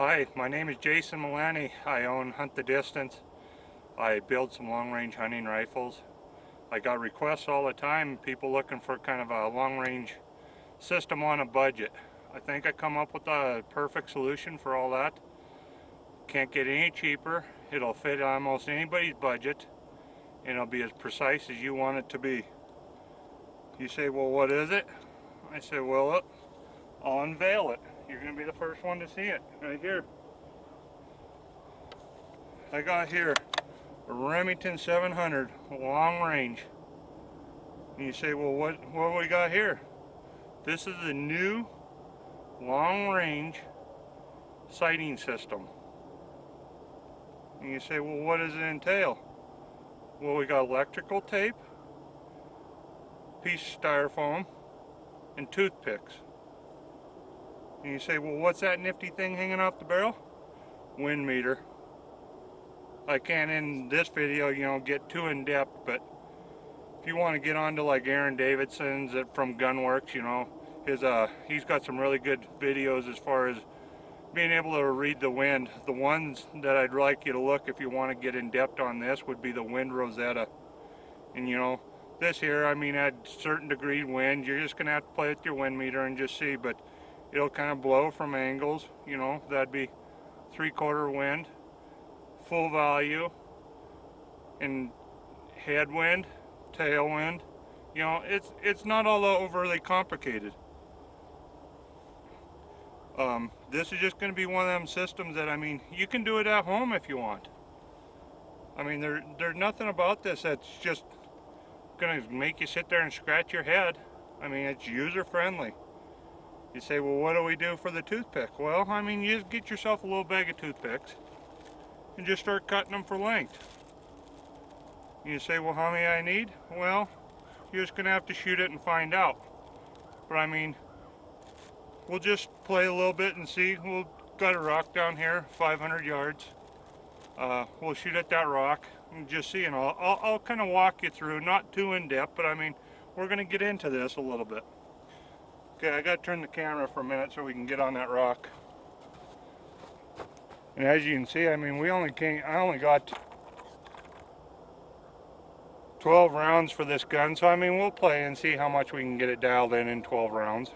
Hi, my name is Jason Milani. I own Hunt the Distance. I build some long-range hunting rifles. I got requests all the time, people looking for kind of a long-range system on a budget. I think I come up with a perfect solution for all that. Can't get any cheaper. It'll fit almost anybody's budget, and it'll be as precise as you want it to be. You say, well, what is it? I say, well, I'll unveil it. You're going to be the first one to see it right here. I got here a Remington 700 long range. And you say, well, what we got here? This is the new long range sighting system. And you say, well, what does it entail? Well, we got electrical tape, piece of styrofoam, and toothpicks. And you say, well, what's that nifty thing hanging off the barrel? Wind meter. I can't in this video, get too in depth, but if you want to get onto like Aaron Davidson's from Gunworks, he's got some really good videos as far as being able to read the wind. The ones that I'd like you to look if you want to get in depth on this would be the wind Rosetta. And this here, at certain degree wind, you're just gonna have to play with your wind meter and just see, but it'll kind of blow from angles, that'd be 3/4 wind, full value, and headwind, tailwind. It's not all overly complicated. This is just going to be one of them systems that, you can do it at home if you want. There's nothing about this that's just going to make you sit there and scratch your head. It's user friendly. You say, well, what do we do for the toothpick? Well, you just get yourself a little bag of toothpicks and just start cutting them for length. You say, well, how many I need? Well, you're just going to have to shoot it and find out. But we'll just play a little bit and see. We'll got a rock down here, 500 yards. We'll shoot at that rock and just see, and I'll kind of walk you through, not too in depth, but we're going to get into this a little bit. Okay, I got to turn the camera for a minute so we can get on that rock. And as you can see, I only got 12 rounds for this gun, so we'll play and see how much we can get it dialed in 12 rounds.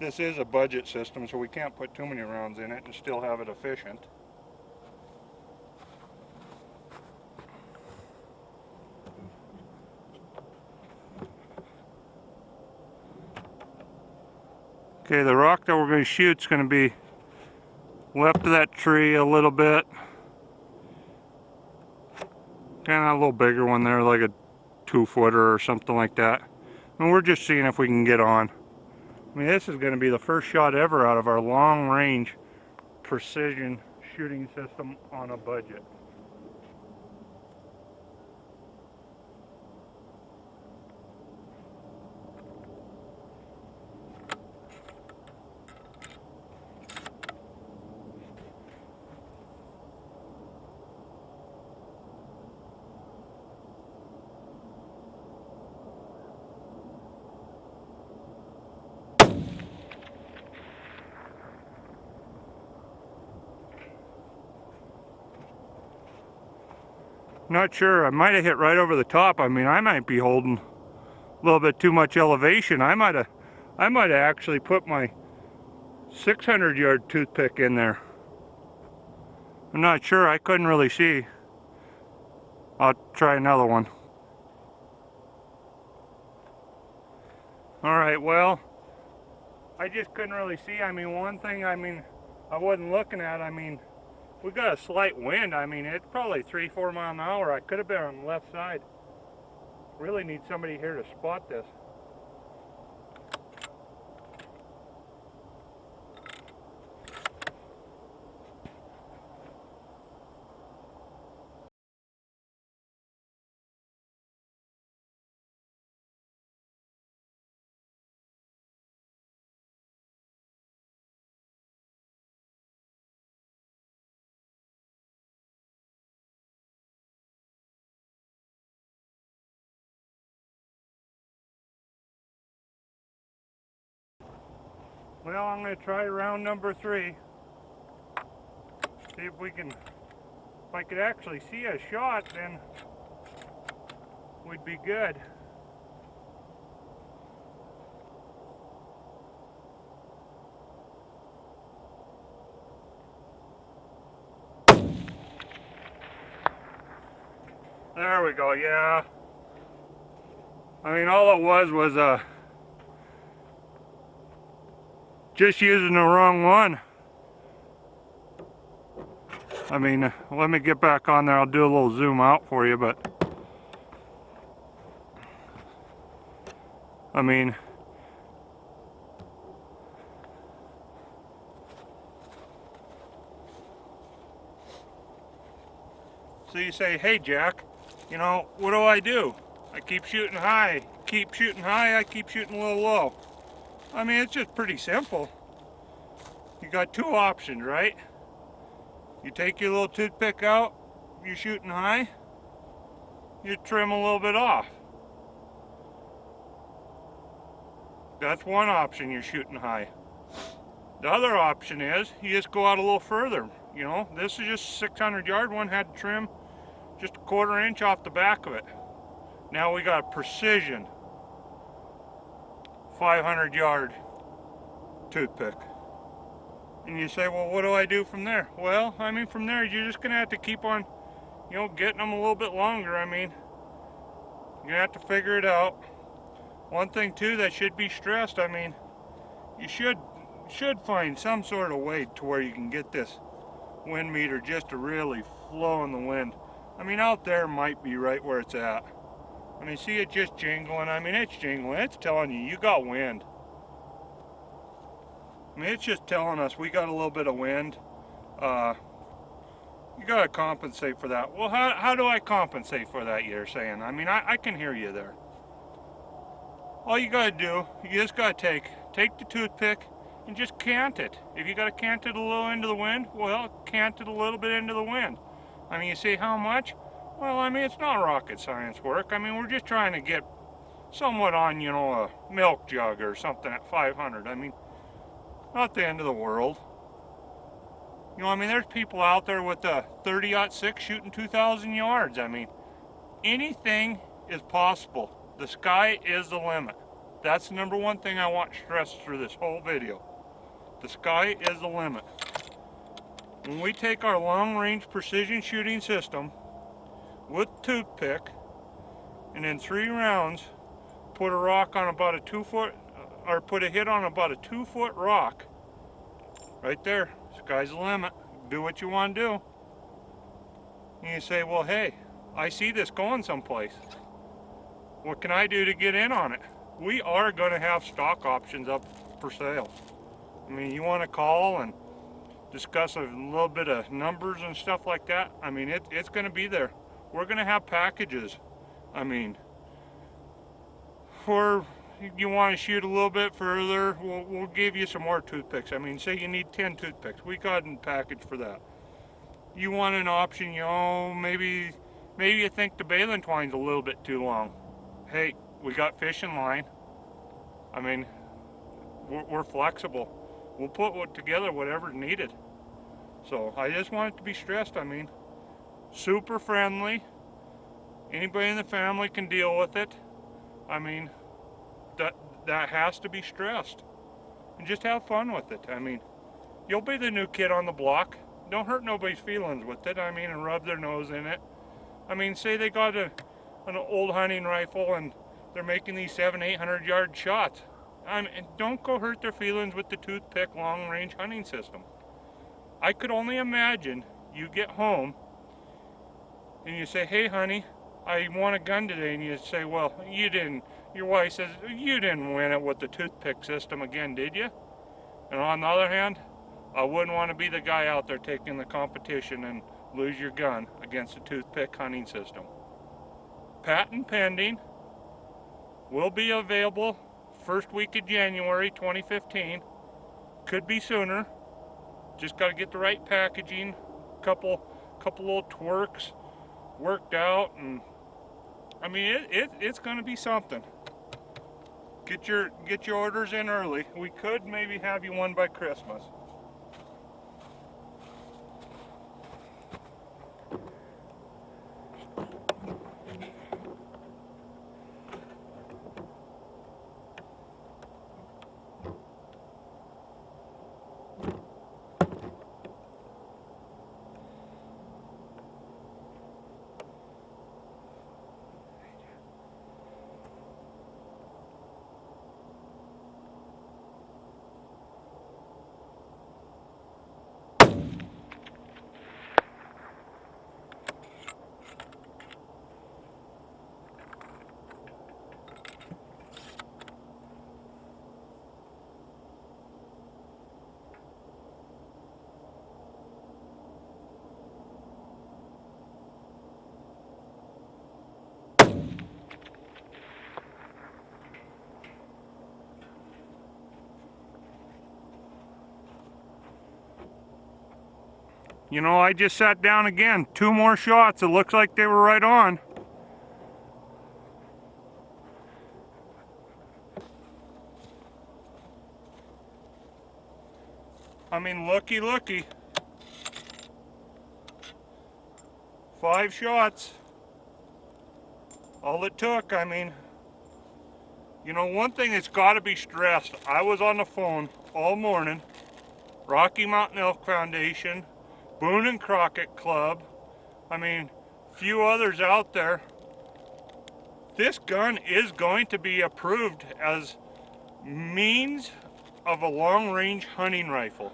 This is a budget system, so we can't put too many rounds in it and still have it efficient. Okay, the rock that we're going to shoot is going to be left of that tree a little bit. Kind of a little bigger one there, like a 2-footer or something like that. And we're just seeing if we can get on. This is going to be the first shot ever out of our long-range precision shooting system on a budget. Not sure, I might have hit right over the top. I might be holding a little bit too much elevation. I might have actually put my 600-yard toothpick in there. I'm not sure, I couldn't really see. I'll try another one. Alright, well, I just couldn't really see. One thing I wasn't looking at, we got a slight wind. It's probably 3-4 miles an hour. I could have been on the left side. Really need somebody here to spot this. Well, I'm going to try round number 3. See if we can, if I could actually see a shot, then we'd be good. There we go, yeah. I mean, all it was just using the wrong one. I mean, let me get back on there. I'll do a little zoom out for you, but I mean, so you say, hey Jack, you know, what do? I keep shooting high, I keep shooting a little low. I mean, it's just pretty simple. You got two options, right? You take your little toothpick out, you're shooting high, you trim a little bit off. That's one option, you're shooting high. The other option is you just go out a little further. You know, this is just a 600-yard one, had to trim just a 1/4 inch off the back of it. Now we got a precision 500-yard toothpick. And you say, well, what do I do from there? Well, I mean, from there, you're just going to have to keep on, you know, getting them a little bit longer. I mean, you're going to have to figure it out. One thing, too, that should be stressed, I mean, you should find some sort of way to where you can get this wind meter just to really flow in the wind. I mean, out there might be right where it's at. I mean, see it just jingling? I mean, it's jingling. It's telling you got wind. I mean, it's just telling us we got a little bit of wind. You got to compensate for that. Well, how do I compensate for that, you're saying? I mean, I can hear you there. All you got to do, you just got to take the toothpick and just cant it. If you got to cant it a little into the wind, well, cant it a little bit into the wind. I mean, you say how much? Well, I mean, it's not rocket science work. I mean, we're just trying to get somewhat on, you know, a milk jug or something at 500. I mean, not the end of the world. You know, I mean, there's people out there with a 30-06 shooting 2,000 yards. I mean, anything is possible. The sky is the limit. That's the number one thing I want stressed through this whole video. The sky is the limit. When we take our long-range precision shooting system with toothpick and in 3 rounds put a rock on about a 2-foot, or put a hit on about a 2-foot rock, right there, sky's the limit. Do what you want to do. And you say, well, hey, I see this going someplace. What can I do to get in on it? We are going to have stock options up for sale. I mean, you want to call and discuss a little bit of numbers and stuff like that, I mean, it's going to be there. We're going to have packages. I mean, for you want to shoot a little bit further, we'll give you some more toothpicks. I mean, say you need 10 toothpicks, we got a package for that. You want an option, you know, maybe you think the baling twine's a little bit too long. Hey, we got fishing line. I mean, we're flexible. We'll put together whatever's needed. So I just want it to be stressed. I mean, super friendly. Anybody in the family can deal with it. I mean, that has to be stressed. And just have fun with it. I mean, you'll be the new kid on the block. Don't hurt nobody's feelings with it. I mean, and rub their nose in it. I mean, say they got an old hunting rifle and they're making these 700-800 yard shots. I mean, don't go hurt their feelings with the toothpick long-range hunting system. I could only imagine you get home and you say, hey honey, I want a gun today, and you say, well, you didn't. Your wife says, you didn't win it with the toothpick system again, did you? And on the other hand, I wouldn't want to be the guy out there taking the competition and lose your gun against a toothpick hunting system. Patent pending, will be available first week of January 2015. Could be sooner. Just got to get the right packaging, couple little twerks worked out, and I mean it's going to be something. Get your orders in early. We could maybe have you one by Christmas. You know, I just sat down again. 2 more shots. It looks like they were right on. I mean, looky, looky. 5 shots. All it took. I mean, you know, one thing that's got to be stressed. I was on the phone all morning. Rocky Mountain Elk Foundation, Boone and Crockett Club. I mean, few others out there. This gun is going to be approved as means of a long-range hunting rifle.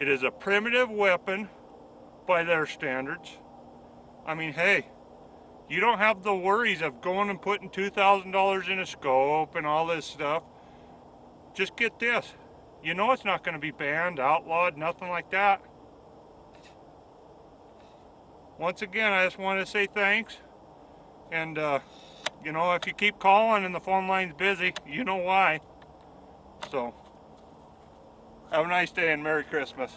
It is a primitive weapon by their standards. I mean, hey, you don't have the worries of going and putting $2,000 in a scope and all this stuff. Just get this. You know it's not going to be banned, outlawed, nothing like that. Once again, I just want to say thanks. And, you know, if you keep calling and the phone line's busy, you know why. So, have a nice day and Merry Christmas.